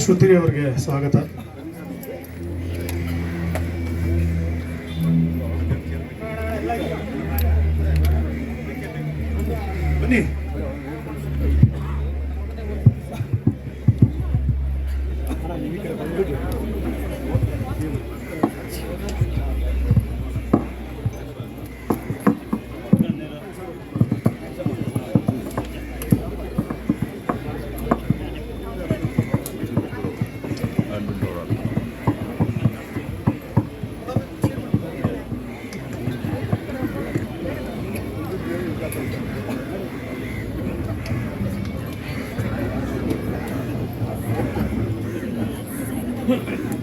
ಶ್ರುತಿ ಅವರಿಗೆ ಸ್ವಾಗತ. ಬನ್ನಿ.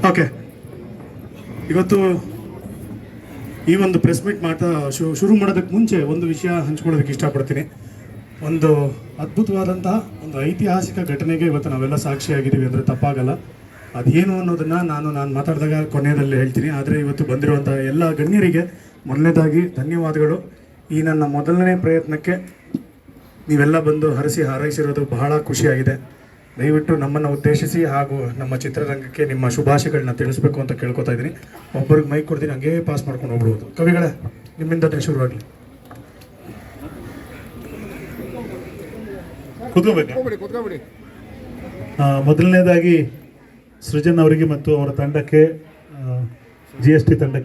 ಓಕೆ, ಇವತ್ತು ಈ ಒಂದು ಪ್ರೆಸ್ ಮೀಟ್ ಶುರು ಮಾಡೋದಕ್ಕೆ ಮುಂಚೆ ಒಂದು ವಿಷಯ ಹಂಚ್ಕೊಳ್ಳೋದಕ್ಕೆ ಇಷ್ಟಪಡ್ತೀನಿ. ಒಂದು ಅದ್ಭುತವಾದಂತಹ ಒಂದು ಐತಿಹಾಸಿಕ ಘಟನೆಗೆ ಇವತ್ತು ನಾವೆಲ್ಲ ಸಾಕ್ಷಿಯಾಗಿದ್ದೀವಿ ಅಂದರೆ ತಪ್ಪಾಗಲ್ಲ. ಅದೇನು ಅನ್ನೋದನ್ನು ನಾನು ಮಾತಾಡಿದಾಗ ಕೊನೆಯದಲ್ಲಿ ಹೇಳ್ತೀನಿ. ಆದರೆ ಇವತ್ತು ಬಂದಿರುವಂಥ ಎಲ್ಲ ಗಣ್ಯರಿಗೆ ಮೊದಲನೇದಾಗಿ ಧನ್ಯವಾದಗಳು. ಈ ನನ್ನ ಮೊದಲನೇ ಪ್ರಯತ್ನಕ್ಕೆ ನೀವೆಲ್ಲ ಬಂದು ಹರಸಿ ಹಾರೈಸಿರೋದು ಬಹಳ ಖುಷಿಯಾಗಿದೆ. ದಯವಿಟ್ಟು ನಮ್ಮನ್ನು ಉದ್ದೇಶಿಸಿ ಹಾಗೂ ನಮ್ಮ ಚಿತ್ರರಂಗಕ್ಕೆ ನಿಮ್ಮ ಶುಭಾಶಯಗಳನ್ನ ತಿಳಿಸ್ಬೇಕು ಅಂತ ಕೇಳ್ಕೊತಾ ಇದ್ದೀನಿ. ಒಬ್ಬರಿಗೆ ಮೈಕ್ ಕೊಡ್ತೀನಿ, ಹಂಗೇ ಪಾಸ್ ಮಾಡ್ಕೊಂಡು ಹೋಗ್ಬಿಡ್ಬೋದು. ಕವಿಗಳೇ, ನಿಮ್ಮಿಂದನೇ ಶುರುವಾಗಲಿ. ಮೊದಲನೇದಾಗಿ ಸೃಜನ್ ಅವರಿಗೆ ಮತ್ತು ಅವರ ತಂಡಕ್ಕೆ, GST ತಂಡಕ್ಕೆ